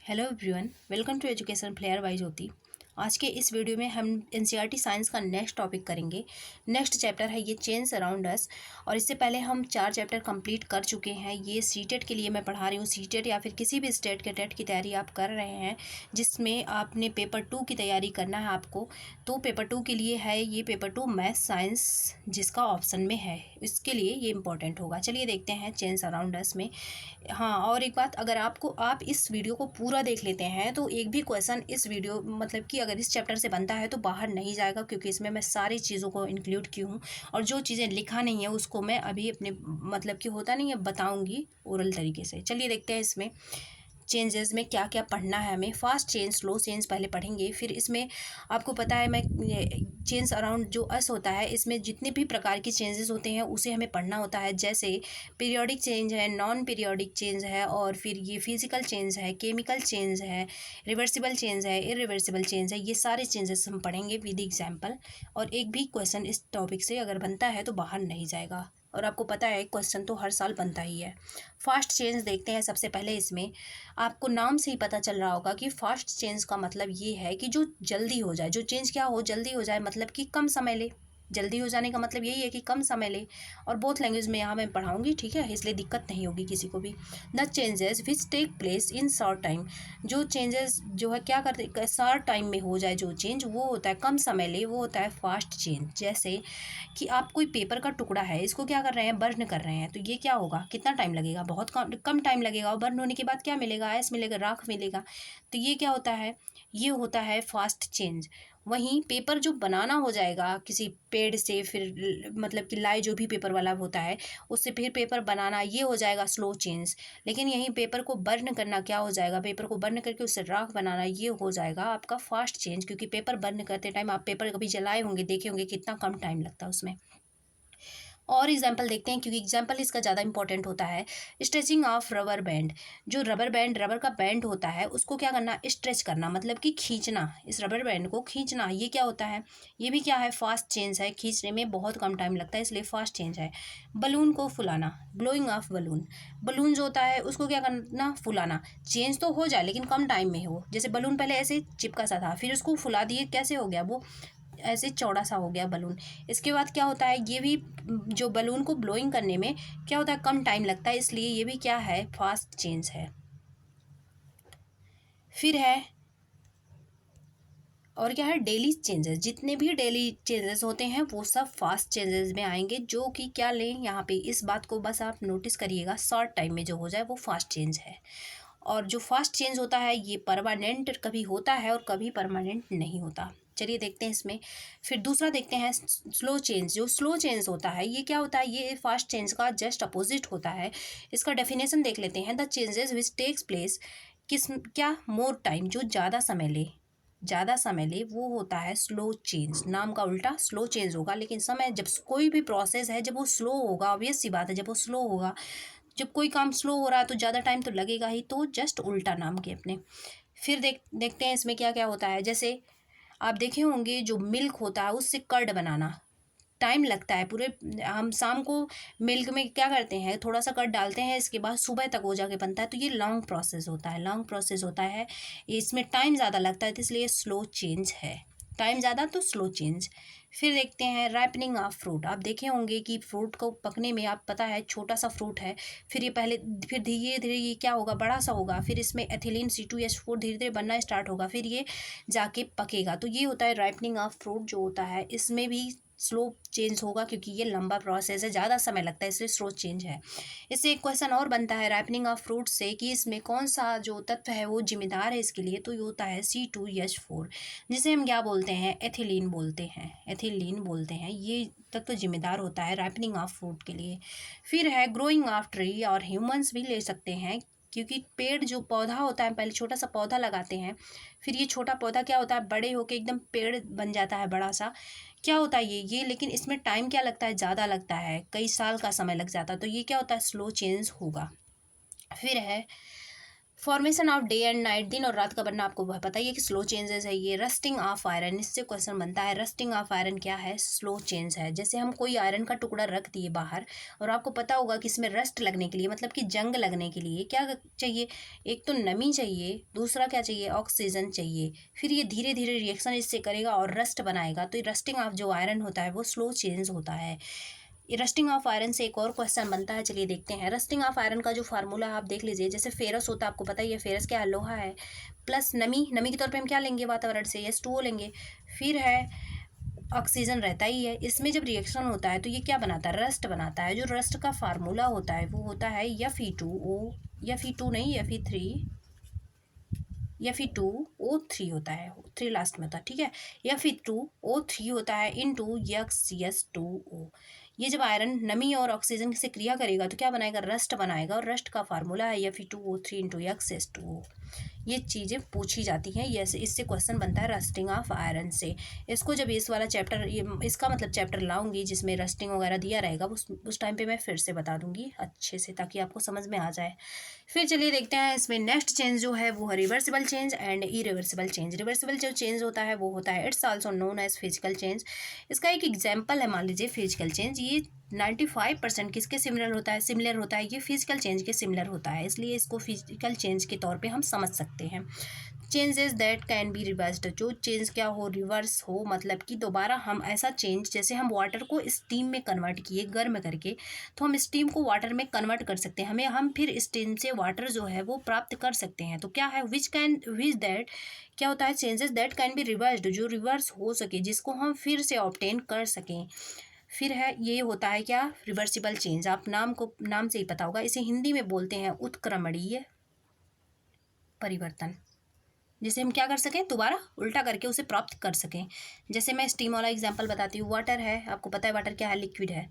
Hello everyone, welcome to education player by Jyoti. आज के इस वीडियो में हम एनसीईआरटी साइंस का नेक्स्ट टॉपिक करेंगे। नेक्स्ट चैप्टर है ये चेंज अराउंड अस। और इससे पहले हम 4 चैप्टर कंप्लीट कर चुके हैं। ये सीटेट के लिए मैं पढ़ा रही हूँ। सीटेट या फिर किसी भी स्टेट के टेट की तैयारी आप कर रहे हैं जिसमें आपने पेपर 2 की तैयारी करना है आपको, तो पेपर 2 के लिए है ये पेपर 2 मैथ साइंस जिसका ऑप्शन में है, इसके लिए ये इंपॉर्टेंट होगा। चलिए देखते हैं चेंज अराउंड अस में। हाँ, और एक बात, अगर आप इस वीडियो को पूरा देख लेते हैं तो एक भी क्वेश्चन इस वीडियो मतलब कि अगर इस चैप्टर से बनता है तो बाहर नहीं जाएगा, क्योंकि इसमें मैं सारी चीज़ों को इंक्लूड की हूँ। और जो चीज़ें लिखा नहीं है उसको मैं अभी अपने मतलब कि होता नहीं है बताऊँगी ओरल तरीके से। चलिए देखते हैं इसमें चेंजेस में क्या क्या पढ़ना है हमें। फास्ट चेंज, स्लो चेंज पहले पढ़ेंगे। फिर इसमें आपको पता है मैं चेंज अराउंड जो अस होता है, इसमें जितने भी प्रकार की चेंजेस होते हैं उसे हमें पढ़ना होता है। जैसे पीरियोडिक चेंज है, नॉन पीरियोडिक चेंज है, और फिर ये फिजिकल चेंज है, केमिकल चेंज है, रिवर्सिबल चेंज है, इरिवर्सिबल चेंज है। ये सारे चेंजेस हम पढ़ेंगे विद एग्जाम्पल। और एक भी क्वेश्चन इस टॉपिक से अगर बनता है तो बाहर नहीं जाएगा। और आपको पता है क्वेश्चन तो हर साल बनता ही है। फास्ट चेंज देखते हैं सबसे पहले। इसमें आपको नाम से ही पता चल रहा होगा कि फास्ट चेंज का मतलब ये है कि जो जल्दी हो जाए, जो चेंज क्या हो, जल्दी हो जाए, मतलब कि कम समय ले। जल्दी हो जाने का मतलब यही है कि कम समय ले। और बोथ लैंग्वेज में यहाँ मैं पढ़ाऊंगी, ठीक है, इसलिए दिक्कत नहीं होगी किसी को भी। The changes which take place in short time, जो चेंजेस जो है क्या करते शॉर्ट टाइम में हो जाए, जो चेंज वो होता है कम समय ले, वो होता है फास्ट चेंज। जैसे कि आप कोई पेपर का टुकड़ा है, इसको क्या कर रहे हैं, बर्न कर रहे हैं, तो ये क्या होगा, कितना टाइम लगेगा, बहुत कम कम टाइम लगेगा। और बर्न होने के बाद क्या मिलेगा, ऐश मिलेगा, राख मिलेगा। तो ये क्या होता है, ये होता है फास्ट चेंज। वहीं पेपर जो बनाना हो जाएगा किसी पेड़ से, फिर मतलब कि लाई जो भी पेपर वाला होता है उससे फिर पेपर बनाना, ये हो जाएगा स्लो चेंज। लेकिन यहीं पेपर को बर्न करना क्या हो जाएगा, पेपर को बर्न करके उससे राख बनाना, ये हो जाएगा आपका फास्ट चेंज। क्योंकि पेपर बर्न करते टाइम आप पेपर कभी जलाए होंगे, देखे होंगे कितना कम टाइम लगता है उसमें। और एग्जाम्पल देखते हैं, क्योंकि एग्जाम्पल इसका ज़्यादा इंपॉर्टेंट होता है। स्ट्रेचिंग ऑफ रबर बैंड, जो रबर बैंड, रबर का बैंड होता है उसको क्या करना, स्ट्रेच करना, मतलब कि खींचना। इस रबर बैंड को खींचना, ये क्या होता है, ये भी क्या है, फास्ट चेंज है। खींचने में बहुत कम टाइम लगता है, इसलिए फास्ट चेंज है। बलून को फुलाना, ब्लोइंग ऑफ बलून, बलून जो होता है उसको क्या करना, फुलाना। चेंज तो हो जाए लेकिन कम टाइम में हो। जैसे बलून पहले ऐसे चिपका सा था, फिर उसको फुला दिए, कैसे हो गया वो, ऐसे चौड़ा सा हो गया बलून। इसके बाद क्या होता है, ये भी जो बलून को ब्लोइंग करने में क्या होता है, कम टाइम लगता है, इसलिए ये भी क्या है, फास्ट चेंज है। फिर है और क्या है, डेली चेंजेस। जितने भी डेली चेंजेस होते हैं वो सब फास्ट चेंजेस में आएंगे। जो कि क्या लें यहाँ पे, इस बात को बस आप नोटिस करिएगा, शॉर्ट टाइम में जो हो जाए वो फास्ट चेंज है। और जो फास्ट चेंज होता है ये परमानेंट कभी होता है और कभी परमानेंट नहीं होता। चलिए देखते हैं इसमें। फिर दूसरा देखते हैं स्लो चेंज। जो स्लो चेंज होता है ये क्या होता है, ये फास्ट चेंज का जस्ट अपोजिट होता है। इसका डेफिनेशन देख लेते हैं। The changes which takes place, किस क्या, मोर टाइम, जो ज़्यादा समय ले, ज़्यादा समय ले, वो होता है स्लो चेंज। नाम का उल्टा स्लो चेंज होगा, लेकिन समय, जब कोई भी प्रोसेस है जब वो स्लो होगा, ऑब्वियस सी बात है, जब वो स्लो होगा, जब कोई काम स्लो हो रहा है तो ज़्यादा टाइम तो लगेगा ही, तो जस्ट उल्टा नाम के अपने। फिर देखते हैं इसमें क्या क्या होता है। जैसे आप देखे होंगे जो मिल्क होता है उससे कर्ड बनाना टाइम लगता है पूरे। हम शाम को मिल्क में क्या करते हैं, थोड़ा सा कर्ड डालते हैं, इसके बाद सुबह तक हो जाके बनता है, तो ये लॉन्ग प्रोसेस होता है, लॉन्ग प्रोसेस होता है। इसमें टाइम ज़्यादा लगता है, तो इसलिए स्लो चेंज है। टाइम ज़्यादा तो स्लो चेंज। फिर देखते हैं रैपनिंग ऑफ फ्रूट। आप देखे होंगे कि फ्रूट को पकने में, आप पता है छोटा सा फ्रूट है, फिर ये पहले, फिर धीरे धीरे ये क्या होगा, बड़ा सा होगा, फिर इसमें एथिलीन C2H4 धीरे धीरे बनना स्टार्ट होगा, फिर ये जाके पकेगा। तो ये होता है राइपनिंग ऑफ फ्रूट जो होता है, इसमें भी स्लो चेंज होगा, क्योंकि ये लंबा प्रोसेस है, ज़्यादा समय लगता है, इसलिए स्लो चेंज है। इससे एक क्वेश्चन और बनता है राइपनिंग ऑफ फ्रूट से, कि इसमें कौन सा जो तत्व है वो जिम्मेदार है इसके लिए, तो ये होता है C2H4, जिसे हम क्या बोलते हैं, एथिलीन बोलते हैं, एथिलीन बोलते हैं। ये तत्व जिम्मेदार होता है राइपनिंग ऑफ फ्रूट के लिए। फिर है ग्रोइंग ऑफ ट्री, और ह्यूमंस भी ले सकते हैं, क्योंकि पेड़ जो पौधा होता है, पहले छोटा सा पौधा लगाते हैं, फिर ये छोटा पौधा क्या होता है, बड़े होके एकदम पेड़ बन जाता है बड़ा सा। क्या होता है ये, लेकिन इसमें टाइम क्या लगता है, ज़्यादा लगता है, कई साल का समय लग जाता है, तो ये क्या होता है, स्लो चेंज होगा। फिर है formation of day and night, दिन और रात का बनना आपको वह पता ही है कि स्लो चेंजेस है ये। रस्टिंग ऑफ आयरन, इससे क्वेश्चन बनता है रस्टिंग ऑफ आयरन क्या है, स्लो चेंज है। जैसे हम कोई आयरन का टुकड़ा रख दिए बाहर और आपको पता होगा कि इसमें रस्ट लगने के लिए मतलब कि जंग लगने के लिए क्या चाहिए, एक तो नमी चाहिए, दूसरा क्या चाहिए, ऑक्सीजन चाहिए। फिर ये धीरे धीरे रिएक्शन इससे करेगा और रस्ट बनाएगा। तो रस्टिंग ऑफ जो आयरन होता है वो स्लो चेंज होता है। रस्टिंग ऑफ आयरन से एक और क्वेश्चन बनता है, चलिए देखते हैं। रस्टिंग ऑफ आयरन का जो फार्मूला आप देख लीजिए, जैसे फेरस होता है आपको पता ही है, फेरस क्या है, लोहा है, प्लस नमी, नमी के तौर पे हम क्या लेंगे वातावरण से, H2O लेंगे। फिर है ऑक्सीजन रहता ही है। इसमें जब रिएक्शन होता है तो ये क्या बनाता है, रस्ट बनाता है। जो रस्ट का फार्मूला होता है वो होता है Fe2O, Fe2 नहीं Fe3, Fe2O3 होता है, 3 लास्ट में होता है, ठीक है। Fe2O3 होता है इनटू X2O। ये जब आयरन नमी और ऑक्सीजन से क्रिया करेगा तो क्या बनाएगा, रस्ट बनाएगा। और रस्ट का फार्मूला है Fe2O3 इंटू X2O। ये चीज़ें पूछी जाती हैं, ये इससे क्वेश्चन बनता है रस्टिंग ऑफ आयरन से। इसको जब इस वाला चैप्टर, ये इसका मतलब चैप्टर लाऊंगी जिसमें रस्टिंग वगैरह दिया रहेगा, उस टाइम पे मैं फिर से बता दूंगी अच्छे से, ताकि आपको समझ में आ जाए। फिर चलिए देखते हैं इसमें नेक्स्ट चेंज जो है वो है reversible change and irreversible change. Reversible जो चेंज होता है वो होता है it's also known as physical change. इसका एक एग्जांपल है, मान लीजिए फिजिकल चेंज, ये 95% किसके सिमिलर होता है, सिमिलर होता है, ये फिजिकल चेंज के सिमिलर होता है, इसलिए इसको फिजिकल चेंज के तौर पे हम समझ सकते हैं। Changes that can be reversed, जो चेंज क्या हो, रिवर्स हो, मतलब कि दोबारा हम ऐसा चेंज, जैसे हम वाटर को स्टीम में कन्वर्ट किए गर्म करके, तो हम स्टीम को वाटर में कन्वर्ट कर सकते हैं, हम फिर स्टीम से वाटर जो है वो प्राप्त कर सकते हैं। तो क्या है, विच दैट क्या होता है, changes that can be reversed, जो रिवर्स हो सके, जिसको हम फिर से ऑब्टेन कर सकें। फिर है ये होता है क्या, रिवर्सिबल चेंज। आप नाम से ही पता होगा, इसे हिंदी में बोलते हैं उत्क्रमणीय परिवर्तन, जिसे हम क्या कर सकें, दोबारा उल्टा करके उसे प्राप्त कर सकें। जैसे मैं स्टीम वाला एग्जांपल बताती हूँ। वाटर है, आपको पता है वाटर क्या है, लिक्विड है।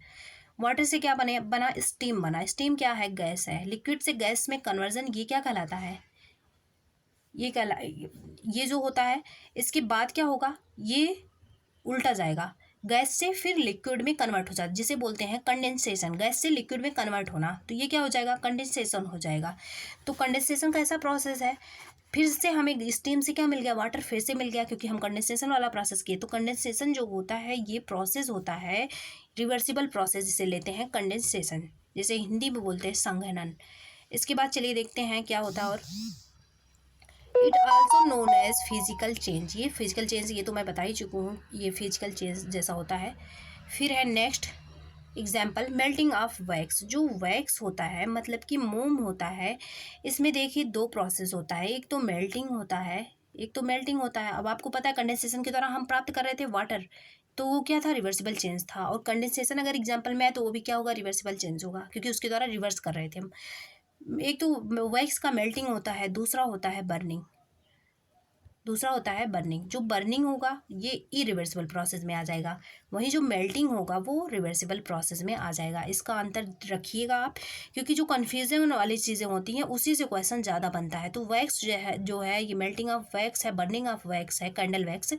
वाटर से क्या बना स्टीम बना। स्टीम क्या है, गैस है। लिक्विड से गैस में कन्वर्जन, ये क्या कहलाता है, ये जो होता है, इसके बाद क्या होगा, ये उल्टा जाएगा, गैस से फिर लिक्विड में कन्वर्ट हो जाता है, जिसे बोलते हैं कंडेंसेशन। गैस से लिक्विड में कन्वर्ट होना, तो ये क्या हो जाएगा, कंडेंसेशन हो जाएगा। तो कंडेंसेशन का ऐसा प्रोसेस है, फिर से हमें स्टीम से क्या मिल गया, वाटर फिर से मिल गया, क्योंकि हम कंडेंसेशन वाला प्रोसेस किए। तो कंडेंसेशन जो होता है ये प्रोसेस होता है रिवर्सिबल प्रोसेस, जिसे लेते हैं कंडेंसेशन, जिसे हिंदी में बोलते हैं संघनन। इसके बाद चलिए देखते हैं क्या होता है। और it also known as physical change, ये फिजिकल चेंज, ये तो मैं बता ही चुकी हूँ, ये फिजिकल चेंज जैसा होता है। फिर है next example, melting of wax. जो वैक्स होता है मतलब कि मोम होता है, इसमें देखिए 2 प्रोसेस होता है, एक तो मेल्टिंग होता है, एक तो मेल्टिंग होता है। अब आपको पता है कंडेंसेशन के दौरान हम प्राप्त कर रहे थे वाटर, तो वो क्या था, रिवर्सिबल चेंज था। और कंडेंसेशन अगर एग्जाम्पल में है तो वो भी क्या होगा, रिवर्सिबल चेंज होगा, क्योंकि उसके द्वारा रिवर्स कर रहे थे हम। एक तो वैक्स का मेल्टिंग होता है, दूसरा होता है बर्निंग। जो बर्निंग होगा ये इरिवर्सिबल प्रोसेस में आ जाएगा, वहीं जो मेल्टिंग होगा वो रिवर्सिबल प्रोसेस में आ जाएगा। इसका अंतर रखिएगा आप, क्योंकि जो कन्फ्यूजन वाली चीज़ें होती हैं उसी से क्वेश्चन ज़्यादा बनता है। तो वैक्स जो है ये मेल्टिंग ऑफ वैक्स है, बर्निंग ऑफ वैक्स है, कैंडल वैक्स।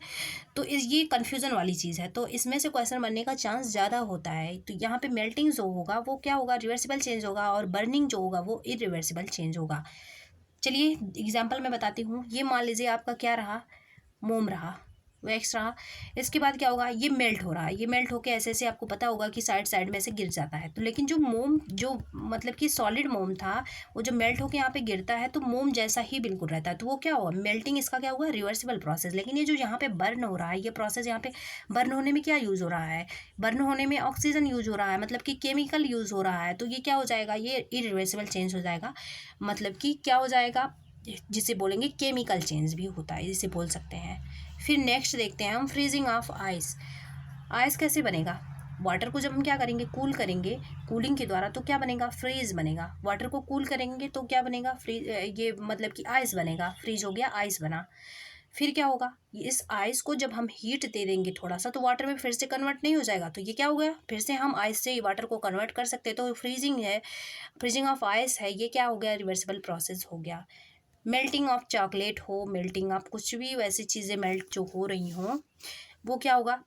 तो ये कन्फ्यूजन वाली चीज़ है, तो इसमें से क्वेश्चन बनने का चांस ज़्यादा होता है। तो यहाँ पे मेल्टिंग जो होगा वो क्या होगा, रिवर्सिबल चेंज होगा, और बर्निंग जो होगा वो इरिवर्सिबल चेंज होगा। चलिए एग्जाम्पल मैं बताती हूँ। ये मान लीजिए आपका क्या रहा, मोम रहा, वैक्स रहा। इसके बाद क्या होगा, ये मेल्ट हो रहा है, ये मेल्ट होके ऐसे ऐसे आपको पता होगा कि साइड साइड में से गिर जाता है। तो लेकिन जो मोम, जो मतलब कि सॉलिड मोम था, वो जो मेल्ट होके यहाँ पे गिरता है तो मोम जैसा ही बिल्कुल रहता है। तो वो क्या हुआ, मेल्टिंग, इसका क्या हुआ, रिवर्सिबल प्रोसेस। लेकिन ये जो यहाँ पे बर्न हो रहा है, ये प्रोसेस यहाँ पे बर्न होने में क्या यूज़ हो रहा है, बर्न होने में ऑक्सीजन यूज हो रहा है, मतलब कि केमिकल यूज़ हो रहा है। तो ये क्या हो जाएगा, ये इरिवर्सिबल चेंज हो जाएगा, मतलब कि क्या हो जाएगा, जिसे बोलेंगे केमिकल चेंज भी होता है, जिसे बोल सकते हैं। फिर नेक्स्ट देखते हैं हम, फ्रीजिंग ऑफ आइस। आइस कैसे बनेगा, वाटर को जब हम क्या करेंगे, कूल करेंगे, कूलिंग के द्वारा, तो क्या बनेगा, फ्रीज बनेगा। वाटर को कूल करेंगे तो क्या बनेगा, फ्रीज, ये मतलब कि आइस बनेगा, फ्रीज हो गया, आइस बना। फिर क्या होगा, इस आइस को जब हम हीट दे देंगे थोड़ा सा, तो वाटर में फिर से कन्वर्ट नहीं हो जाएगा, तो ये क्या हो गया, फिर से हम आइस से वाटर को कन्वर्ट कर सकते हैं। तो फ्रीजिंग है, फ्रीजिंग ऑफ आइस है, ये क्या हो गया, रिवर्सिबल प्रोसेस हो गया। मेल्टिंग ऑफ चॉकलेट हो, मेल्टिंग ऑफ कुछ भी वैसी चीज़ें मेल्ट जो हो रही हों, वो क्या होगा,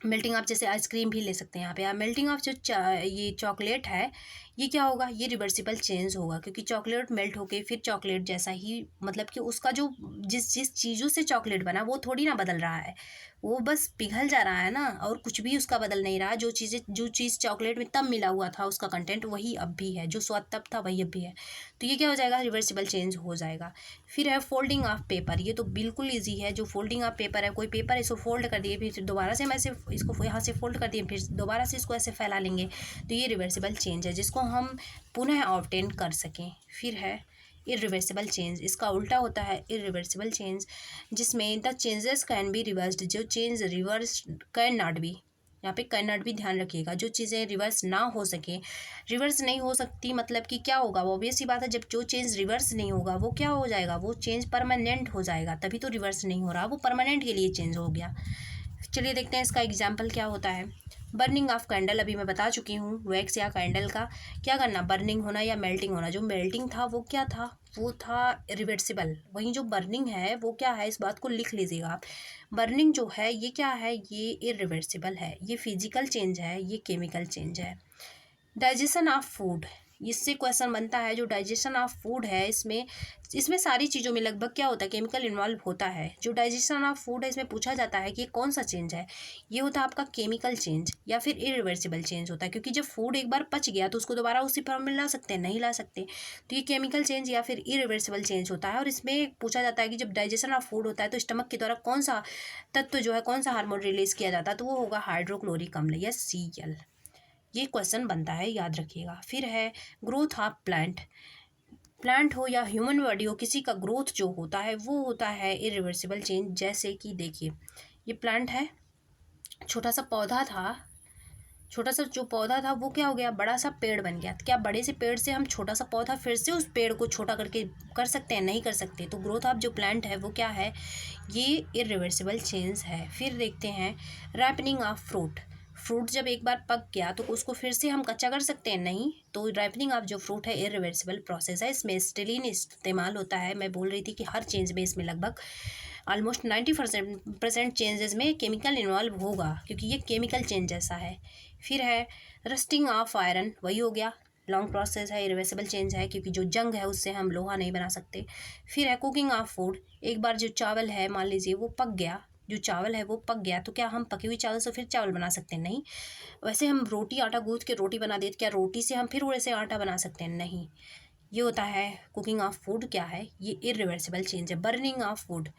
मेल्टिंग ऑफ, जैसे आइसक्रीम भी ले सकते हैं यहाँ पे आप। मेल्टिंग ऑफ जो ये चॉकलेट है, ये क्या होगा, ये रिवर्सिबल चेंज होगा, क्योंकि चॉकलेट मेल्ट होके फिर चॉकलेट जैसा ही, मतलब कि उसका जो जिस जिस चीज़ों से चॉकलेट बना वो थोड़ी ना बदल रहा है, वो बस पिघल जा रहा है ना, और कुछ भी उसका बदल नहीं रहा। जो चीज़ चॉकलेट में तब मिला हुआ था उसका कंटेंट वही अब भी है, जो स्वाद तब था वही अब भी है। तो ये क्या हो जाएगा, रिवर्सिबल चेंज हो जाएगा। फिर है फोल्डिंग ऑफ पेपर, ये तो बिल्कुल ईजी है। जो फोल्डिंग ऑफ पेपर है, कोई पेपर इसको फोल्ड कर दिए, फिर दोबारा से हम ऐसे इसको यहाँ से फोल्ड कर दिए, फिर दोबारा से इसको ऐसे फैला लेंगे, तो ये रिवर्सिबल चेंज है जिसको हम पुनः ऑब्टेन कर सकें। फिर है इरिवर्सिबल चेंज, इसका उल्टा होता है इरिवर्सिबल चेंज, जिसमें the changes can be reversed, जो change reverse can not be, यहाँ पे कैन नॉट भी ध्यान रखिएगा, जो चीज़ें रिवर्स ना हो सके, रिवर्स नहीं हो सकती, मतलब कि क्या होगा, वो ऑब्वियस सी बात है, जब जो चेंज रिवर्स नहीं होगा वो क्या हो जाएगा, वो चेंज परमानेंट हो जाएगा, तभी तो रिवर्स नहीं हो रहा, वो परमानेंट के लिए चेंज हो गया। चलिए देखते हैं इसका एग्जाम्पल क्या होता है। बर्निंग ऑफ कैंडल, अभी मैं बता चुकी हूँ, वैक्स या कैंडल का क्या करना, बर्निंग होना या मेल्टिंग होना। जो मेल्टिंग था वो क्या था, वो था रिवर्सिबल, वहीं जो बर्निंग है वो क्या है, इस बात को लिख लीजिएगा आप। बर्निंग जो है ये क्या है, ये इरिवर्सिबल है, ये फिजिकल चेंज है, ये केमिकल चेंज है। डाइजेशन ऑफ फूड, इससे क्वेश्चन बनता है, जो डाइजेशन ऑफ फूड है इसमें इसमें सारी चीज़ों में लगभग क्या होता है, केमिकल इन्वॉल्व होता है। जो डाइजेशन ऑफ फूड है इसमें पूछा जाता है कि कौन सा चेंज है, ये होता है आपका केमिकल चेंज या फिर इरिवर्सिबल चेंज होता है, क्योंकि जब फूड एक बार पच गया तो उसको दोबारा उसी फॉर्म में ला सकते हैं, नहीं ला सकते। तो ये केमिकल चेंज या फिर इरिवर्सिबल चेंज होता है। और इसमें पूछा जाता है कि जब डाइजेशन ऑफ फूड होता है तो स्टमक के द्वारा कौन सा तत्व जो है, कौन सा हार्मोन रिलीज किया जाता है, तो वो होगा हाइड्रोक्लोरिक अम्ल या Cl। ये क्वेश्चन बनता है, याद रखिएगा। फिर है ग्रोथ ऑफ प्लांट, प्लांट हो या ह्यूमन बॉडी हो, किसी का ग्रोथ जो होता है वो होता है इरिवर्सिबल चेंज। जैसे कि देखिए ये प्लांट है, छोटा सा पौधा था, छोटा सा जो पौधा था वो क्या हो गया, बड़ा सा पेड़ बन गया। तो क्या बड़े से पेड़ से हम छोटा सा पौधा फिर से उस पेड़ को छोटा करके कर सकते हैं, नहीं कर सकते। तो ग्रोथ ऑफ जो प्लांट है वो क्या है, ये इरिवर्सिबल चेंज है। फिर देखते हैं रैपनिंग ऑफ फ्रूट, फ्रूट जब एक बार पक गया तो उसको फिर से हम कच्चा कर सकते हैं, नहीं। तो रैपनिंग ऑफ जो फ्रूट है इरिवर्सिबल प्रोसेस है, इसमें स्टिलिन इस्तेमाल होता है। मैं बोल रही थी कि हर चेंज में इसमें लगभग ऑलमोस्ट 90% चेंजेस में केमिकल इन्वॉल्व होगा, क्योंकि ये केमिकल चेंज जैसा है। फिर है रस्टिंग ऑफ आयरन, वही हो गया, लॉन्ग प्रोसेस है, इरिवर्सिबल चेंज है, क्योंकि जो जंग है उससे हम लोहा नहीं बना सकते। फिर है कुकिंग ऑफ फूड, एक बार जो चावल है मान लीजिए वो पक गया, जो चावल है वो पक गया, तो क्या हम पके हुए चावल से फिर चावल बना सकते हैं, नहीं। वैसे हम रोटी आटा गूँथ के रोटी बना देते, क्या रोटी से हम फिर वैसे आटा बना सकते हैं, नहीं। ये होता है कुकिंग ऑफ फूड, क्या है ये इरिवर्सिबल चेंज है। बर्निंग ऑफ फूड,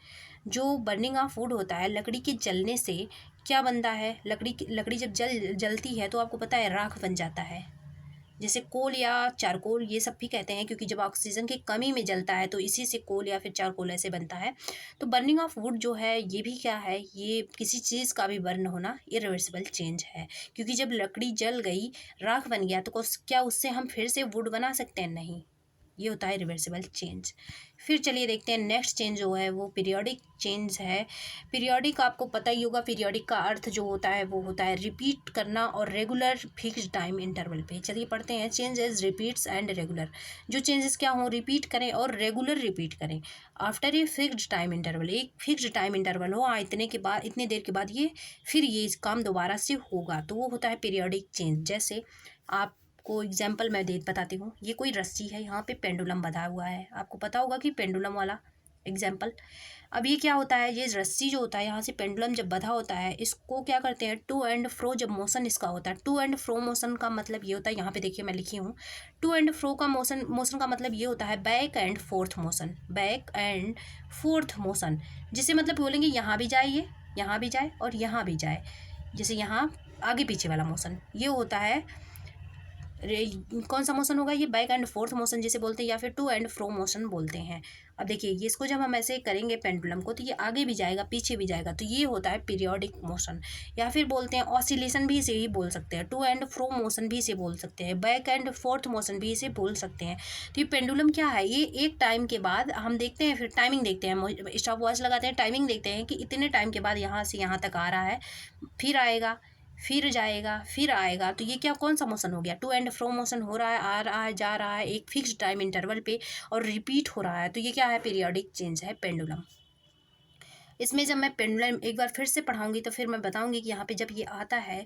जो बर्निंग ऑफ फूड होता है, लकड़ी के जलने से क्या बनता है, लकड़ी जब जलती है तो आपको पता है राख बन जाता है, जैसे कोल या चारकोल ये सब भी कहते हैं, क्योंकि जब ऑक्सीजन की कमी में जलता है तो इसी से कोल या फिर चारकोल ऐसे बनता है। तो बर्निंग ऑफ वुड जो है ये भी क्या है, ये किसी चीज़ का भी बर्न होना इरिवर्सिबल चेंज है, क्योंकि जब लकड़ी जल गई, राख बन गया, तो क्या उससे हम फिर से वुड बना सकते हैं, नहीं। ये होता है रिवर्सिबल चेंज। फिर चलिए देखते हैं नेक्स्ट चेंज जो है वो पीरियोडिक चेंज है। पीरियोडिक आपको पता ही होगा, पीरियोडिक का अर्थ जो होता है वो होता है रिपीट करना और रेगुलर फिक्स्ड टाइम इंटरवल पे। चलिए पढ़ते हैं, चेंजेस रिपीट्स एंड रेगुलर, जो चेंजेस क्या हों, रिपीट करें और रेगुलर रिपीट करें after a fixed time interval, एक फिक्स्ड टाइम इंटरवल हो, इतने के बाद, इतनी देर के बाद ये फिर ये काम दोबारा से होगा, तो वो होता है पीरियोडिक चेंज। जैसे आप को एग्जाम्पल मैं बताती हूँ, ये कोई रस्सी है, यहाँ पे पेंडुलम बंधा हुआ है, आपको पता होगा कि पेंडुलम वाला एग्जाम्पल। अब ये क्या होता है, ये रस्सी जो होता है, यहाँ से पेंडुलम जब बंधा होता है, इसको क्या करते हैं, टू एंड फ्रो जब मोशन इसका होता है, टू एंड फ्रो मोशन का मतलब ये होता है, यहाँ पे देखिए मैं लिखी हूँ, टू एंड फ्रो का मोशन का मतलब ये होता है back and fourth motion, back and fourth motion, जिसे मतलब बोलेंगे यहाँ भी जाए, ये यहाँ भी जाए और यहाँ भी जाए, जैसे यहाँ आगे पीछे वाला मोशन, ये होता है कौन सा मोशन होगा, ये बैक एंड फोर्थ मोशन जिसे बोलते हैं, या फिर टू एंड फ्रो मोशन बोलते हैं। अब देखिए ये इसको जब हम ऐसे करेंगे पेंडुलम को, तो ये आगे भी जाएगा पीछे भी जाएगा, तो ये होता है पीरियोडिक मोशन, या फिर बोलते हैं ऑसिलेशन भी इसे ही बोल सकते हैं, टू एंड फ्रो मोशन भी इसे बोल सकते हैं, बैक एंड फोर्थ मोशन भी इसे बोल सकते हैं। तो ये पेंडुलम क्या है, ये एक टाइम के बाद हम देखते हैं, फिर टाइमिंग देखते हैं, स्टॉप वॉच लगाते हैं, टाइमिंग देखते हैं कि इतने टाइम के बाद यहाँ से यहाँ तक आ रहा है, फिर आएगा, फिर जाएगा, फिर आएगा, तो ये क्या कौन सा मोशन हो गया, टू एंड फ्रो मोशन हो रहा है, आ रहा है जा रहा है एक फिक्स्ड टाइम इंटरवल पे और रिपीट हो रहा है, तो ये क्या है, पीरियोडिक चेंज है पेंडुलम। इसमें जब मैं पेंडुलम एक बार फिर से पढ़ाऊंगी तो फिर मैं बताऊंगी कि यहाँ पे जब ये आता है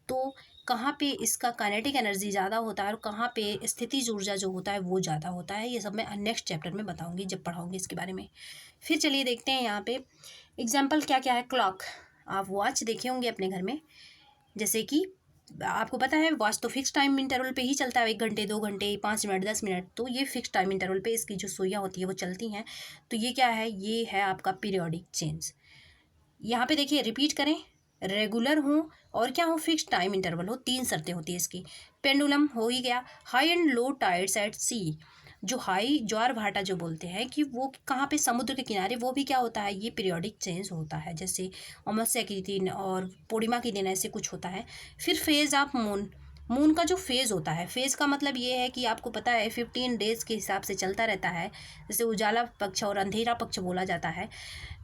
तो कहाँ पे इसका काइनेटिक एनर्जी ज़्यादा होता है और कहाँ पे स्थितिज ऊर्जा जो होता है वो ज़्यादा होता है, ये सब मैं नेक्स्ट चैप्टर में बताऊँगी जब पढ़ाऊँगी इसके बारे में। फिर चलिए देखते हैं यहाँ पे एग्जाम्पल क्या क्या है। क्लॉक, आप वॉच देखे होंगे अपने घर में, जैसे कि आपको पता है वॉच तो फिक्स टाइम इंटरवल पे ही चलता है, 1 घंटे 2 घंटे 5 मिनट 10 मिनट, तो ये फिक्स टाइम इंटरवल पे इसकी जो सुइयाँ होती है वो चलती हैं। तो ये क्या है, ये है आपका पीरियोडिक चेंज। यहाँ पे देखिए रिपीट करें, रेगुलर हो और क्या हो, फिक्स टाइम इंटरवल हो, 3 शर्तें होती है इसकी। पेंडुलम हो ही गया। High and low tides at sea, जो हाई ज्वार भाटा जो बोलते हैं कि वो कहाँ पे, समुद्र के किनारे, वो भी क्या होता है, ये पीरियोडिक चेंज होता है। जैसे अमावस्या के दिन और पूर्णिमा के दिन ऐसे कुछ होता है। फिर फेज ऑफ मून, मून का जो फेज़ होता है, फेज़ का मतलब ये है कि आपको पता है 15 डेज़ के हिसाब से चलता रहता है। जैसे उजाला पक्ष और अंधेरा पक्ष बोला जाता है,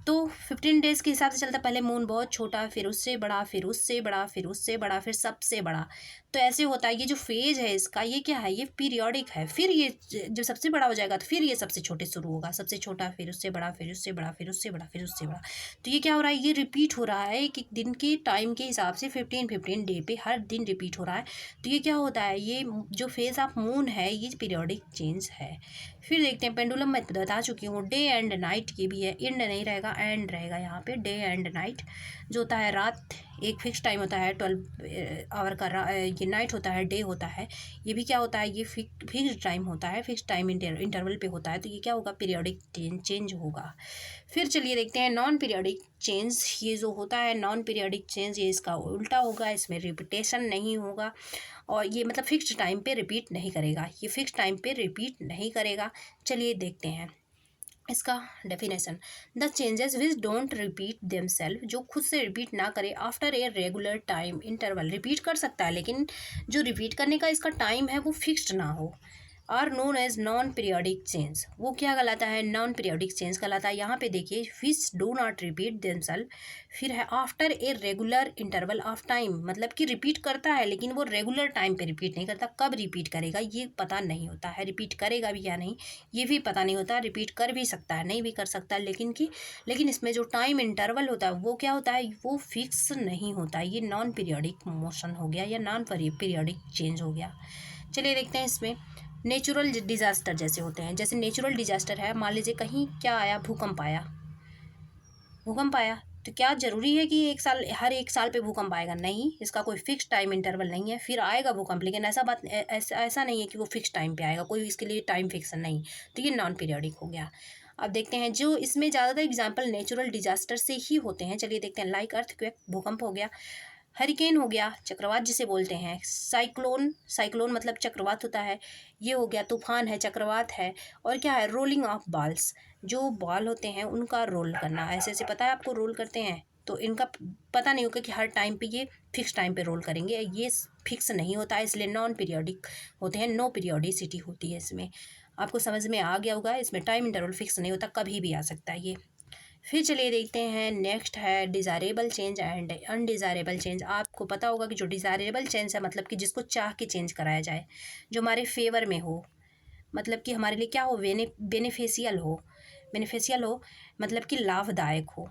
तो 15 डेज़ के हिसाब से चलता है। पहले मून बहुत छोटा, फिर उससे बड़ा, फिर उससे बड़ा, फिर उससे बड़ा, फिर सबसे बड़ा, तो ऐसे होता है। ये जो फेज़ है इसका, ये क्या है, ये पीरियोडिक है। फिर ये जब सबसे बड़ा हो जाएगा तो फिर ये सबसे छोटे शुरू होगा, सबसे छोटा, फिर उससे बड़ा, फिर उससे बड़ा, फिर उससे बड़ा, फिर उससे बड़ा। तो ये क्या हो रहा है, ये रिपीट हो रहा है कि दिन के टाइम के हिसाब से 15 डे पे हर दिन रिपीट हो रहा है। तो ये क्या होता है, ये जो फेज़ ऑफ मून है ये पीरियोडिक चेंज है। फिर देखते हैं पेंडुलम, मैं बता चुकी हूँ। डे एंड नाइट की भी है, एंड नहीं रहेगा, एंड रहेगा यहाँ पे। डे एंड नाइट जो होता है, रात एक फिक्स टाइम होता है 12 आवर का, ये नाइट होता है, डे होता है। ये भी क्या होता है, ये फिक्स टाइम होता है, फिक्स टाइम इंटरवल पे होता है। तो ये क्या होगा, पीरियोडिक चेंज होगा। फिर चलिए देखते हैं नॉन पीरियोडिक चेंज। ये जो होता है नॉन पीरियोडिक चेंज, ये इसका उल्टा होगा, इसमें रिपीटेशन नहीं होगा और ये मतलब फिक्स्ड टाइम पे रिपीट नहीं करेगा, ये फिक्स टाइम पे रिपीट नहीं करेगा। चलिए देखते हैं इसका definition. The changes which don't repeat themselves, जो खुद से रिपीट ना करे after a regular time interval, repeat कर सकता है लेकिन जो रिपीट करने का इसका टाइम है वो फिक्स्ड ना हो, are known as non periodic change. वो क्या कहलाता है, नॉन पीरियोडिक चेंज कहलाता है। यहाँ पे देखिए, which do not repeat themselves, फिर है after a regular interval of time, मतलब कि रिपीट करता है लेकिन वो रेगुलर टाइम पे रिपीट नहीं करता। कब रिपीट करेगा ये पता नहीं होता है, रिपीट करेगा भी या नहीं ये भी पता नहीं होता। रिपीट कर भी सकता है, नहीं भी कर सकता, लेकिन इसमें जो टाइम इंटरवल होता है वो क्या होता है, वो फिक्स नहीं होता। ये नॉन पीरियोडिक मोशन हो गया या नॉन पीरियोडिक चेंज हो गया। चलिए देखते हैं इसमें नेचुरल डिजास्टर जैसे होते हैं। जैसे नेचुरल डिजास्टर है, मान लीजिए कहीं क्या आया, भूकंप आया, भूकंप आया, तो क्या ज़रूरी है कि हर एक साल पे भूकंप आएगा, नहीं, इसका कोई फिक्स टाइम इंटरवल नहीं है। फिर आएगा भूकंप, लेकिन ऐसा नहीं है कि वो फिक्स टाइम पे आएगा, कोई इसके लिए टाइम फिक्स नहीं। तो ये नॉन पीरियोडिक हो गया। अब देखते हैं जो इसमें ज़्यादातर एग्जाम्पल नेचुरल डिजास्टर से ही होते हैं। चलिए देखते हैं, लाइक अर्थक्वेक, भूकंप हो गया, हरिकेन हो गया, चक्रवात जिसे बोलते हैं, साइक्लोन, साइक्लोन मतलब चक्रवात होता है, ये हो गया, तूफान है, चक्रवात है, और क्या है, रोलिंग ऑफ बॉल्स, जो बॉल होते हैं उनका रोल करना, ऐसे ऐसे पता है आपको रोल करते हैं, तो इनका पता नहीं होगा कि हर टाइम पे ये फिक्स टाइम पे रोल करेंगे, ये फिक्स नहीं होता है, इसलिए नॉन पीरियोडिक होते हैं, नो पीरियोडिसिटी होती है इसमें। आपको समझ में आ गया होगा, इसमें टाइम इंटरवल फिक्स नहीं होता, कभी भी आ सकता है ये। फिर चलिए देखते हैं नेक्स्ट है desirable change and undesirable change. आपको पता होगा कि जो डिज़ायरेबल चेंज है मतलब कि जिसको चाह के चेंज कराया जाए, जो हमारे फेवर में हो, मतलब कि हमारे लिए क्या हो, बेनिफिशियल हो, मतलब कि लाभदायक हो,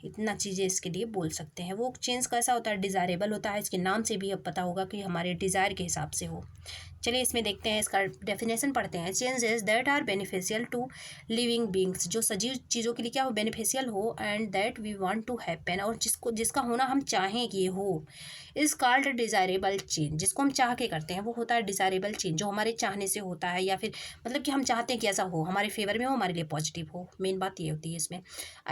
इतना चीज़ें इसके लिए बोल सकते हैं। वो चेंज कैसा होता है, डिज़ायरेबल होता है, इसके नाम से भी अब पता होगा कि हमारे डिज़ायर के हिसाब से हो। चलिए इसमें देखते हैं, इसका डेफिनेशन पढ़ते हैं। Changes that are beneficial to living beings, जो सजीव चीज़ों के लिए क्या हो, बेनिफिशियल हो, and that we want to happen, और जिसका होना हम चाहें कि ये हो, इज़ कॉल्ड डिज़ायरेबल चेंज। जिसको हम चाह के करते हैं वो होता है डिज़ायरेबल चेंज, जो हमारे चाहने से होता है, या फिर मतलब कि हम चाहते हैं कि ऐसा हो, हमारे फेवर में हो, हमारे लिए पॉजिटिव हो। मेन बात ये होती है इसमें।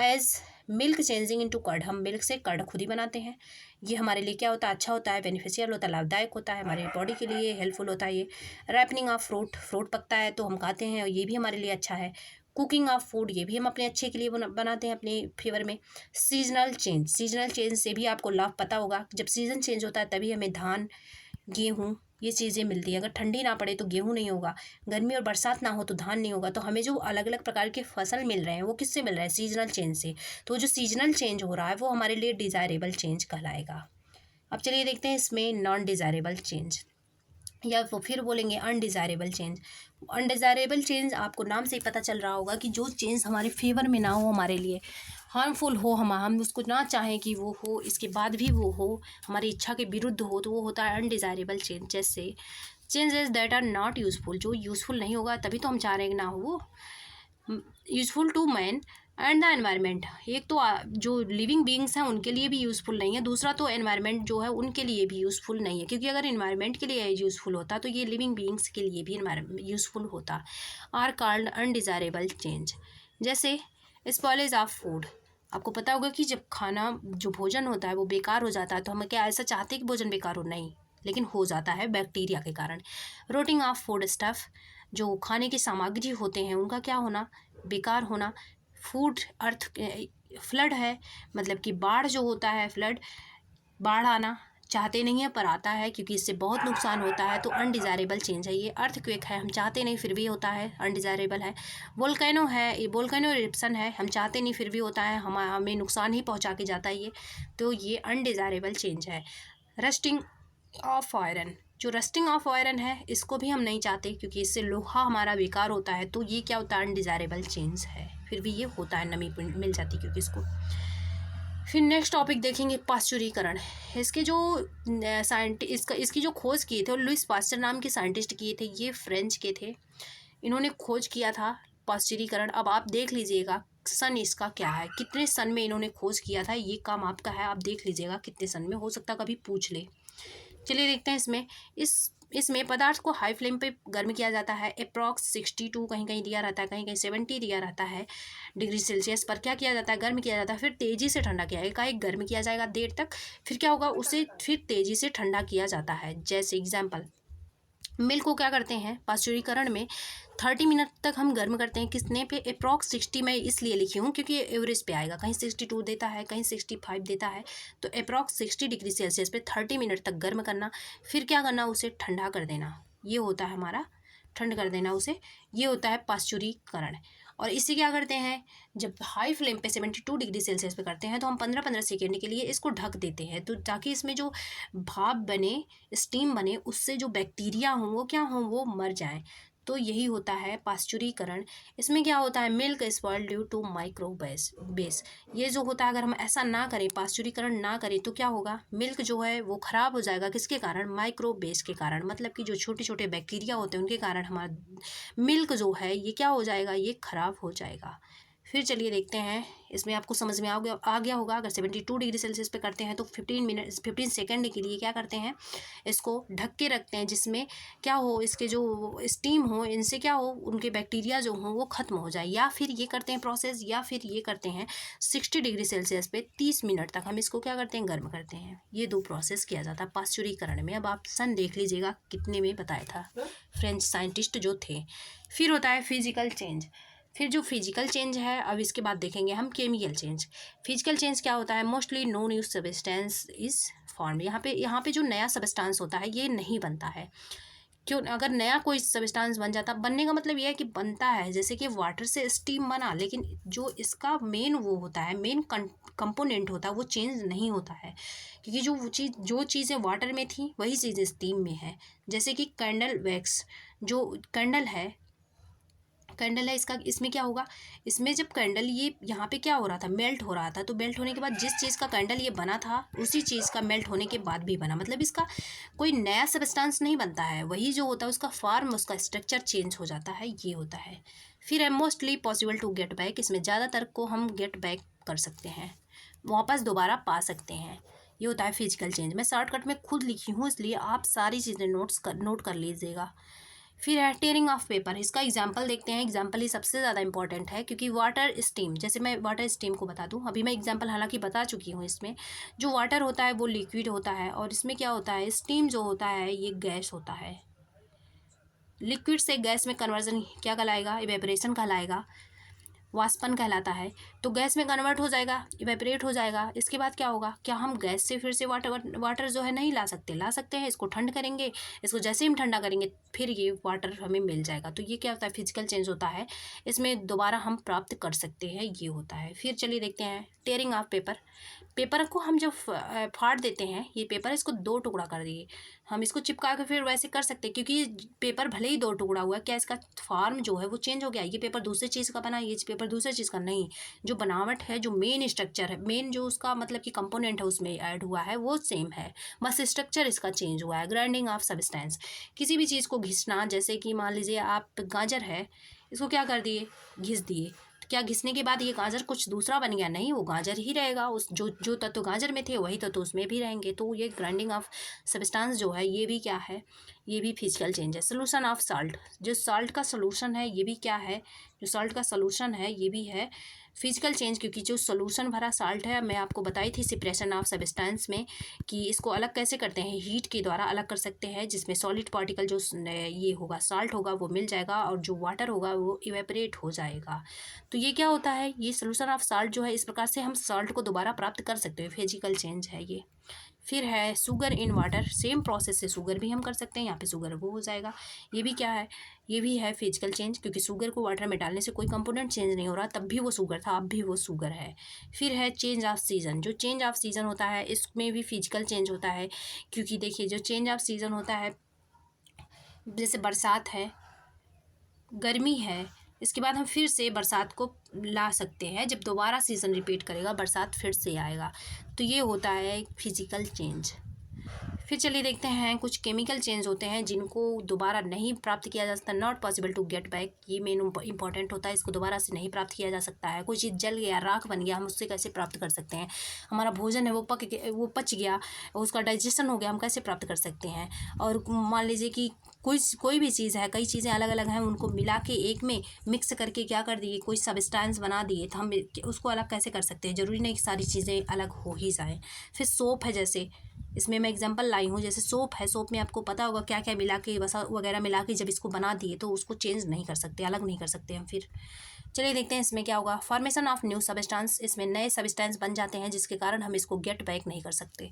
As milk changing into curd, हम मिल्क से कर्ड खुद ही बनाते हैं, ये हमारे लिए क्या होता है, अच्छा होता है, बेनिफिशियल होता है, लाभदायक होता है, हमारी बॉडी के लिए हेल्पफुल होता है ये। रैपनिंग ऑफ फ्रूट, फ्रूट पकता है तो हम खाते हैं, ये भी हमारे लिए अच्छा है। कुकिंग ऑफ फूड, ये भी हम अपने अच्छे के लिए बनाते हैं, अपने फेवर में। सीजनल चेंज, सीजनल चेंज से भी आपको लाभ पता होगा, जब सीज़न चेंज होता है तभी हमें धान, गेहूँ, ये चीज़ें मिलती है। अगर ठंडी ना पड़े तो गेहूँ नहीं होगा, गर्मी और बरसात ना हो तो धान नहीं होगा। तो हमें जो अलग अलग प्रकार के फसल मिल रहे हैं वो किससे मिल रहे हैं, सीजनल चेंज से। तो जो सीजनल चेंज हो रहा है वो हमारे लिए डिज़ायरेबल चेंज कहलाएगा। अब चलिए देखते हैं इसमें नॉन डिज़ायरेबल चेंज। या फिर बोलेंगे अनडिज़ायरेबल चेंज। अनडिज़ायरेबल चेंज आपको नाम से ही पता चल रहा होगा कि जो चेंज हमारे फेवर में ना हो, हमारे लिए हार्मफुल हो, हम उसको ना चाहें कि वो हो, इसके बाद भी वो हो, हमारी इच्छा के विरुद्ध हो, तो वो होता है अनडिज़ायरेबल चेंज। जैसे changes that are not useful, जो यूज़फुल नहीं होगा तभी तो हम चाह रहे हैं कि ना हो वो। Useful to man and the environment, एक तो जो लिविंग बींग्स हैं उनके लिए भी यूज़फुल नहीं है, दूसरा तो एनवायरनमेंट जो है उनके लिए भी यूज़फुल नहीं है, क्योंकि अगर एनवायरनमेंट के लिए यूज़फुल होता तो ये लिविंग बींग्स के लिए भी यूज़फुल होता। Are called undesirable change. जैसे स्पॉइलेज ऑफ फूड, आपको पता होगा कि जब खाना जो भोजन होता है वो बेकार हो जाता है तो हम क्या ऐसा चाहते हैं कि भोजन बेकार हो? नहीं, लेकिन हो जाता है बैक्टीरिया के कारण। रोटिंग ऑफ फूड स्टफ़, जो खाने की सामग्री होते हैं उनका क्या होना? बेकार होना। फूड अर्थ फ्लड है, मतलब कि बाढ़ जो होता है, फ्लड बाढ़ आना चाहते नहीं है पर आता है, क्योंकि इससे बहुत नुकसान होता है, तो अनडिज़ायरेबल चेंज है ये। अर्थक्वेक है, हम चाहते नहीं फिर भी होता है, अनडिज़ायरेबल है। वोल्केनो है, ये वोल्केनो इरप्शन है, हम चाहते नहीं फिर भी होता है, हमें नुकसान ही पहुंचा के जाता है ये, तो ये अनडिज़ायरेबल चेंज है। रस्टिंग ऑफ आयरन, जो रस्टिंग ऑफ आयरन है इसको भी हम नहीं चाहते, क्योंकि इससे लोहा हमारा बेकार होता है, तो ये क्या होता है? अनडिज़ायरेबल चेंज है, फिर भी ये होता है, नमी मिल जाती क्योंकि इसको। फिर नेक्स्ट टॉपिक देखेंगे पाश्चुरीकरण। इसके जो इसकी जो खोज किए थे, और लुइस पास्चर नाम के साइंटिस्ट किए थे, ये फ्रेंच के थे, इन्होंने खोज किया था पाश्चुरीकरण। अब आप देख लीजिएगा सन इसका क्या है, कितने सन में इन्होंने खोज किया था, ये काम आपका है, आप देख लीजिएगा कितने सन में, हो सकता कभी पूछ ले। चलिए देखते हैं इसमें। इसमें पदार्थ को हाई फ्लेम पे गर्म किया जाता है, अप्रॉक्स 62 कहीं कहीं दिया रहता है, कहीं कहीं 70 दिया रहता है डिग्री सेल्सियस पर। क्या किया जाता है? गर्म किया जाता है, फिर तेज़ी से ठंडा किया जाएगा, एक गर्म किया जाएगा देर तक, फिर क्या होगा? उसे फिर तेज़ी से ठंडा किया जाता है। जैसे एग्जाम्पल, मिल्क को क्या करते हैं पाश्चुरीकरण में? 30 मिनट तक हम गर्म करते हैं, कितने पे? अप्रॉक्स 60 मैं इसलिए लिखी हूँ क्योंकि ये एवरेज पे आएगा, कहीं 62 देता है, कहीं 65 देता है, तो अप्रॉक्स 60 डिग्री सेल्सियस पे 30 मिनट तक गर्म करना, फिर क्या करना? उसे ठंडा कर देना, ये होता है हमारा ठंड कर देना उसे, ये होता है पाश्चुरीकरण। और इसे क्या करते हैं? जब हाई फ्लेम पे 72 डिग्री सेल्सियस पे करते हैं तो हम 15-15 सेकेंड के लिए इसको ढक देते हैं, तो ताकि इसमें जो भाप बने, स्टीम बने, उससे जो बैक्टीरिया हों वो क्या हों? वो मर जाएं, तो यही होता है पाश्चुरीकरण। इसमें क्या होता है? Milk spoil due to base, ये जो होता है, अगर हम ऐसा ना करें, पाश्चुरीकरण ना करें, तो क्या होगा? मिल्क जो है वो ख़राब हो जाएगा, किसके कारण? बेस के कारण, मतलब कि जो छोटे छोटे बैक्टीरिया होते हैं उनके कारण हमारा मिल्क जो है ये क्या हो जाएगा? ये ख़राब हो जाएगा। फिर चलिए देखते हैं, इसमें आपको समझ में आ गया होगा। अगर 72 डिग्री सेल्सियस पे करते हैं तो 15 सेकेंड के लिए क्या करते हैं? इसको ढक के रखते हैं, जिसमें क्या हो? इसके जो स्टीम हो, इनसे क्या हो? उनके बैक्टीरिया जो हों वो ख़त्म हो जाए। या फिर ये करते हैं प्रोसेस, या फिर ये करते हैं 60 डिग्री सेल्सियस पे 30 मिनट तक हम इसको क्या करते हैं? गर्म करते हैं। ये 2 प्रोसेस किया जाता है पाश्चुरीकरण में। अब आप सन देख लीजिएगा कितने में बताया था फ्रेंच साइंटिस्ट जो थे। फिर होता है फिजिकल चेंज। फिर जो फिजिकल चेंज है, अब इसके बाद देखेंगे हम केमिकल चेंज। फिजिकल चेंज क्या होता है? Mostly no new substance is form, यहाँ पे जो नया सब्सटेंस होता है ये नहीं बनता है। क्यों? अगर नया कोई सब्सटेंस बन जाता, बनने का मतलब ये है कि बनता है, जैसे कि वाटर से स्टीम बना, लेकिन जो इसका मेन वो होता है, मेन कंपोनेंट होता है, वो चेंज नहीं होता है, क्योंकि जो चीज़ें वाटर में थी वही चीज़ें स्टीम में है। जैसे कि कैंडल वैक्स, जो कैंडल है, इसमें क्या होगा? इसमें जब कैंडल ये यहाँ पे क्या हो रहा था? मेल्ट हो रहा था, तो मेल्ट होने के बाद जिस चीज़ का कैंडल ये बना था उसी चीज़ का मेल्ट होने के बाद भी बना, मतलब इसका कोई नया सब्सटेंस नहीं बनता है, वही जो होता है उसका फॉर्म, उसका स्ट्रक्चर चेंज हो जाता है, ये होता है। फिर है mostly possible to get back, इसमें ज़्यादातर को हम गेट बैक कर सकते हैं, वापस दोबारा पा सकते हैं, ये होता है फिजिकल चेंज। मैं शॉर्टकट में खुद लिखी हूँ, इसलिए आप सारी चीज़ें नोट कर लीजिएगा। फिर है टेयरिंग ऑफ पेपर, इसका एग्जाम्पल देखते हैं। एग्जाम्पल ही सबसे ज़्यादा इंपॉर्टेंट है, क्योंकि वाटर स्टीम, जैसे मैं वाटर स्टीम को बता दूं, अभी मैं एग्जाम्पल हालांकि बता चुकी हूँ। इसमें जो वाटर होता है वो लिक्विड होता है, और इसमें क्या होता है? स्टीम जो होता है ये गैस होता है। लिक्विड से गैस में कन्वर्जन क्या कहलाएगा? इवेपोरेशन कहलाएगा। वाष्पन कहलाता है, तो गैस में कन्वर्ट हो जाएगा, इवेपरेट हो जाएगा। इसके बाद क्या होगा, क्या हम गैस से फिर से वाटर जो है नहीं ला सकते? ला सकते हैं। इसको ठंड करेंगे, इसको जैसे ही हम ठंडा करेंगे फिर ये वाटर हमें मिल जाएगा। तो ये क्या होता है, फिजिकल चेंज होता है, इसमें दोबारा हम प्राप्त कर सकते हैं, ये होता है। फिर चलिए देखते हैं टेयरिंग ऑफ पेपर। पेपर को हम जब फाड़ देते हैं, ये पेपर इसको 2 टुकड़ा कर दिए, हम इसको चिपका के फिर वैसे कर सकते हैं, क्योंकि ये पेपर भले ही 2 टुकड़ा हुआ, क्या इसका फॉर्म जो है वो चेंज हो गया? ये पेपर दूसरी चीज़ का बना, ये पेपर दूसरी चीज़ का नहीं। जो बनावट है, जो मेन स्ट्रक्चर है, मेन जो उसका मतलब कि कंपोनेंट है उसमें ऐड हुआ है वो सेम है, बस स्ट्रक्चर इसका चेंज हुआ है। ग्राइंडिंग ऑफ सब्सटेंस, किसी भी चीज़ को घिसना, जैसे कि मान लीजिए आप गाजर है, इसको क्या कर दिए, घिस दिए, तो क्या घिसने के बाद ये गाजर कुछ दूसरा बन गया? नहीं, वो गाजर ही रहेगा, उस जो जो तत्व गाजर में थे वही तत्व उसमें भी रहेंगे। तो ये ग्राइंडिंग ऑफ सब्सटेंस जो है ये भी क्या है, ये भी फिजिकल चेंज है। सोल्यूशन ऑफ साल्ट, जो साल्ट का सोल्यूशन है ये भी क्या है, जो साल्ट का सोल्यूशन है ये भी है फिजिकल चेंज, क्योंकि जो सोल्यूशन भरा साल्ट है, मैं आपको बताई थी सेपरेशन ऑफ सब्सटेंस में कि इसको अलग कैसे करते हैं, हीट के द्वारा अलग कर सकते हैं, जिसमें सॉलिड पार्टिकल जो ये होगा साल्ट होगा वो मिल जाएगा, और जो वाटर होगा वो इवेपरेट हो जाएगा। तो ये क्या होता है, ये सोल्यूशन ऑफ साल्ट जो है, इस प्रकार से हम साल्ट को दोबारा प्राप्त कर सकते हैं, फिजिकल चेंज है ये। फिर है sugar in water, same process से शुगर भी हम कर सकते हैं, यहाँ पे शुगर वो हो जाएगा। ये भी क्या है, ये भी है फिजिकल चेंज, क्योंकि शुगर को वाटर में डालने से कोई कंपोनेंट चेंज नहीं हो रहा, तब भी वो शुगर था, अब भी वो शुगर है। फिर है चेंज ऑफ सीजन, जो चेंज ऑफ सीजन होता है इसमें भी फिजिकल चेंज होता है, क्योंकि देखिए जो चेंज ऑफ सीजन होता है, जैसे बरसात है, गर्मी है, इसके बाद हम फिर से बरसात को ला सकते हैं, जब दोबारा सीज़न रिपीट करेगा बरसात फिर से आएगा। तो ये होता है एक फिजिकल चेंज। फिर चलिए देखते हैं कुछ केमिकल चेंज होते हैं जिनको दोबारा नहीं प्राप्त किया जा सकता, not possible to get back, ये मेन इंपॉर्टेंट होता है, इसको दोबारा से नहीं प्राप्त किया जा सकता है। कोई चीज़ जल गया, राख बन गया, हम उससे कैसे प्राप्त कर सकते हैं? हमारा भोजन है वो पच गया, उसका डाइजेशन हो गया, हम कैसे प्राप्त कर सकते हैं? और मान लीजिए कि कोई भी चीज़ है, कई चीज़ें अलग अलग हैं, उनको मिला के एक में मिक्स करके क्या कर दिए, कोई सब्सटेंस बना दिए, तो हम उसको अलग कैसे कर सकते हैं? ज़रूरी नहीं कि सारी चीज़ें अलग हो ही जाएँ। फिर सोप है, जैसे इसमें मैं एग्जांपल लाई हूँ, जैसे सोप है, सोप में आपको पता होगा क्या क्या मिला के, वसा वगैरह मिला के जब इसको बना दिए तो उसको चेंज नहीं कर सकते, अलग नहीं कर सकते हम। फिर चलिए देखते हैं इसमें क्या होगा, फॉर्मेशन ऑफ न्यू सब्सटेंस, इसमें नए सब्सटेंस बन जाते हैं जिसके कारण हम इसको गेट बैक नहीं कर सकते।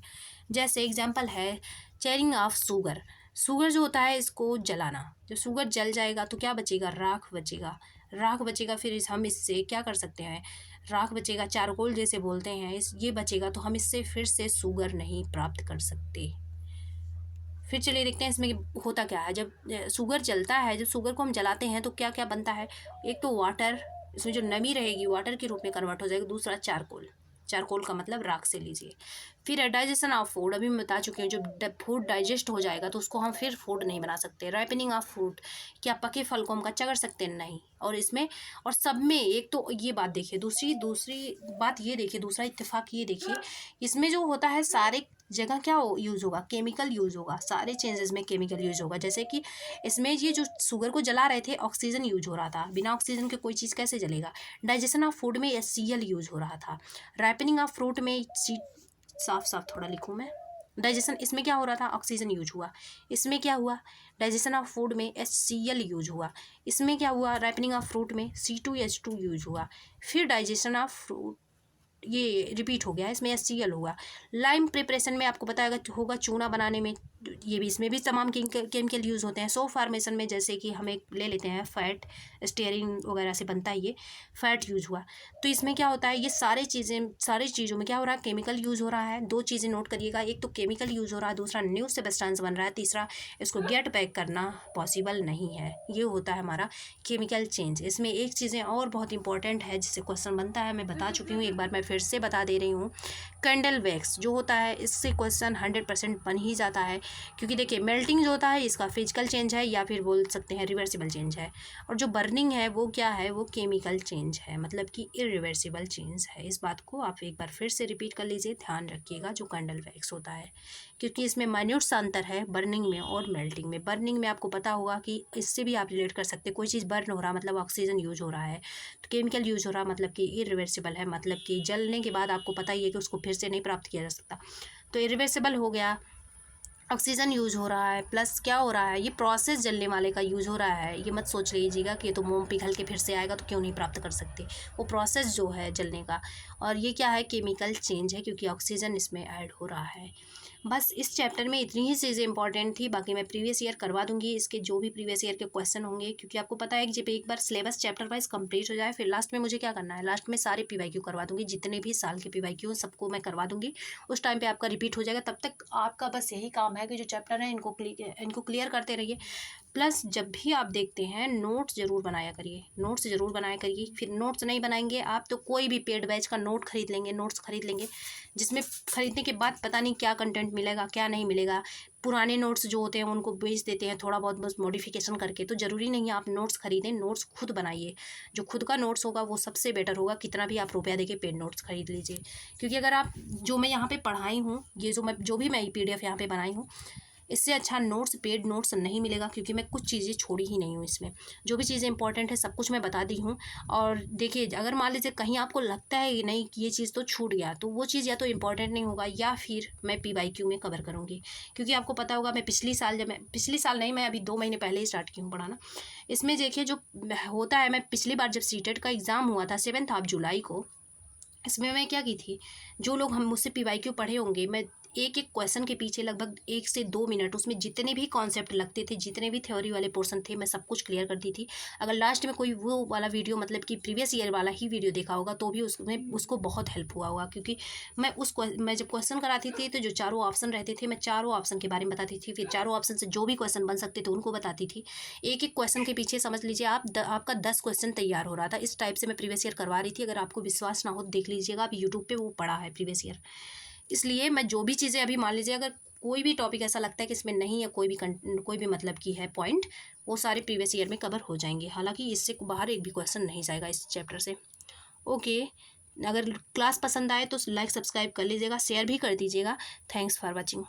जैसे एग्जाम्पल है चेयरिंग ऑफ शुगर, शुगर जो होता है इसको जलाना, जब शुगर जल जाएगा तो क्या बचेगा, राख बचेगा, राख बचेगा, फिर हम इससे क्या कर सकते हैं, राख बचेगा, चारकोल जैसे बोलते हैं, ये बचेगा, तो हम इससे फिर से शुगर नहीं प्राप्त कर सकते। फिर चलिए देखते हैं इसमें होता क्या है, जब शुगर जलता है, जब शुगर को हम जलाते हैं तो क्या क्या बनता है, एक तो वाटर, इसमें जो नमी रहेगी वाटर के रूप में कन्वर्ट हो जाएगी, दूसरा चारकोल, चारकोल का मतलब राख से लीजिए। फिर डाइजेशन ऑफ फूड, अभी मैं बता चुकी हूँ, जब फूड डाइजेस्ट हो जाएगा तो उसको हम फिर फूड नहीं बना सकते। राइपनिंग ऑफ फ्रूट, क्या पके फल को हम कच्चा कर सकते हैं? नहीं। और इसमें और सब में एक तो ये बात देखिए, दूसरी बात ये देखिए, दूसरा इत्तेफाक ये देखिए, इसमें जो होता है सारे जगह क्या यूज़ होगा, केमिकल यूज़ होगा, सारे चेंजेस में केमिकल यूज़ होगा। जैसे कि इसमें ये जो शुगर को जला रहे थे ऑक्सीजन यूज हो रहा था, बिना ऑक्सीजन के कोई चीज़ कैसे जलेगा? डाइजेशन ऑफ फूड में HCl यूज हो रहा था, राइपनिंग ऑफ फ्रूट में साफ साफ थोड़ा लिखूँ मैं, डाइजेशन इसमें क्या हो रहा था, ऑक्सीजन यूज हुआ, इसमें क्या हुआ, डाइजेशन ऑफ फूड में HCl यूज हुआ, इसमें क्या हुआ, राइपनिंग ऑफ फ्रूट में C2H2 यूज हुआ, फिर डाइजेशन ऑफ फ्रूट ये रिपीट हो गया, इसमें HCl हुआ। लाइम प्रिपरेशन में आपको पता होगा चूना बनाने में, ये भी इसमें भी तमाम केमिकल यूज़ होते हैं। सोप फार्मेशन में जैसे कि हम एक ले लेते हैं फैट, स्टीयरिंग वगैरह से बनता है, ये फैट यूज़ हुआ। तो इसमें क्या होता है, ये सारी चीज़ों में क्या हो रहा है, केमिकल यूज़ हो रहा है। 2 चीज़ें नोट करिएगा, एक तो केमिकल यूज़ हो रहा है, दूसरा न्यू सब्सटेंस बन रहा है, तीसरा इसको गेट बैक करना पॉसिबल नहीं है। ये होता है हमारा केमिकल चेंज। इसमें एक चीज़ें और बहुत इंपॉर्टेंट है जिससे क्वेश्चन बनता है, मैं बता चुकी हूँ, एक बार मैं फिर से बता दे रही हूँ। कैंडल वैक्स जो होता है, इससे क्वेश्चन 100% बन ही जाता है, क्योंकि देखिए मेल्टिंग जो होता है इसका फिजिकल चेंज है, या फिर बोल सकते हैं रिवर्सिबल चेंज है, और जो बर्निंग है वो क्या है, वो केमिकल चेंज है, मतलब कि इरिवर्सिबल चेंज है। इस बात को आप एक बार फिर से रिपीट कर लीजिए, ध्यान रखिएगा जो कैंडल वैक्स होता है, क्योंकि इसमें माइन्यूट सा अंतर है बर्निंग में और मेल्टिंग में। बर्निंग में आपको पता होगा कि इससे भी आप रिलेट कर सकते हैं, कोई चीज़ बर्न हो रहा मतलब ऑक्सीजन यूज हो रहा है, तो केमिकल यूज हो रहा मतलब कि इरिवर्सिबल है, मतलब कि जलने के बाद आपको पता ही है कि उसको फिर से नहीं प्राप्त किया जा सकता, तो इरिवर्सिबल हो गया। ऑक्सीजन यूज हो रहा है, प्लस क्या हो रहा है, ये प्रोसेस जलने वाले का यूज हो रहा है। ये मत सोच लीजिएगा कि ये तो मोम पिघल के फिर से आएगा तो क्यों नहीं प्राप्त कर सकते, वो प्रोसेस जो है जलने का। और ये क्या है, केमिकल चेंज है क्योंकि ऑक्सीजन इसमें ऐड हो रहा है। बस इस चैप्टर में इतनी ही चीज़ें इंपॉर्टेंट थी, बाकी मैं प्रीवियस ईयर करवा दूंगी इसके जो भी प्रीवियस ईयर के क्वेश्चन होंगे, क्योंकि आपको पता है कि जब एक बार सिलेबस चैप्टर वाइज कंप्लीट हो जाए फिर लास्ट में मुझे क्या करना है, लास्ट में सारे पीवाईक्यू करवा दूंगी, जितने भी साल के पीवाईक्यू सबको मैं करवा दूंगी। उस टाइम पे आपका रिपीट हो जाएगा, तब तक आपका बस यही काम है कि जो चैप्टर है इनको क्लियर करते रहिए। प्लस जब भी आप देखते हैं नोट्स ज़रूर बनाया करिए, नोट्स ज़रूर बनाया करिए। फिर नोट्स नहीं बनाएंगे आप तो कोई भी पेड बैच का नोट खरीद लेंगे, नोट्स खरीद लेंगे, जिसमें खरीदने के बाद पता नहीं क्या कंटेंट मिलेगा क्या नहीं मिलेगा। पुराने नोट्स जो होते हैं उनको बेच देते हैं थोड़ा बहुत बस मॉडिफिकेशन करके, तो ज़रूरी नहीं है आप नोट्स खरीदें, नोट्स खुद बनाइए। जो खुद का नोट्स होगा वो सबसे बेटर होगा, कितना भी आप रुपया देके पेड नोट्स खरीद लीजिए। क्योंकि अगर आप जो मैं यहाँ पे पढ़ाई हूँ, ये जो भी मैं PDF यहाँ पे बनाई हूँ, इससे अच्छा नोट्स पेड नोट्स नहीं मिलेगा, क्योंकि मैं कुछ चीज़ें छोड़ी ही नहीं हूँ इसमें। जो भी चीज़ें इंपॉर्टेंट है सब कुछ मैं बता दी हूँ। और देखिए अगर मान लीजिए कहीं आपको लगता है कि नहीं कि ये चीज़ तो छूट गया, तो वो चीज़ या तो इंपॉर्टेंट नहीं होगा या फिर मैं PYQ में कवर करूँगी। क्योंकि आपको पता होगा मैं पिछली साल नहीं, मैं अभी 2 महीने पहले ही स्टार्ट की हूँ पढ़ाना। इसमें देखिए जो होता है, मैं पिछली बार जब सीटेट का एग्ज़ाम हुआ था 7 ऑफ जुलाई को, इसमें मैं क्या की थी, जो लोग हम मुझसे PYQ पढ़े होंगे, मैं एक एक क्वेश्चन के पीछे लगभग 1 से 2 मिनट उसमें जितने भी कॉन्सेप्ट लगते थे, जितने भी थ्योरी वाले पोर्शन थे, मैं सब कुछ क्लियर करती थी। अगर लास्ट में कोई वो वाला वीडियो मतलब कि प्रीवियस ईयर वाला ही वीडियो देखा होगा तो भी उसमें उसको बहुत हेल्प हुआ होगा, क्योंकि मैं जब क्वेश्चन कराती थी तो जो चारों ऑप्शन रहते थे मैं चारों ऑप्शन के बारे में बताती थी, फिर चारों ऑप्शन से जो भी क्वेश्चन बन सकते थे उनको बताती थी। एक एक क्वेश्चन के पीछे समझ लीजिए आपका 10 क्वेश्चन तैयार हो रहा था। इस टाइप से मैं प्रीवियस ईयर करवा रही थी। अगर आपको विश्वास ना हो देख लीजिएगा, आप यूट्यूब पे वो पड़ा है प्रीवियस ईयर। इसलिए मैं जो भी चीज़ें अभी मान लीजिए, अगर कोई भी टॉपिक ऐसा लगता है कि इसमें नहीं है, कोई भी मतलब की है पॉइंट, वो सारे प्रीवियस ईयर में कवर हो जाएंगे। हालांकि इससे बाहर एक भी क्वेश्चन नहीं जाएगा इस चैप्टर से। ओके, अगर क्लास पसंद आए तो लाइक सब्सक्राइब कर लीजिएगा, शेयर भी कर दीजिएगा। Thanks for watching.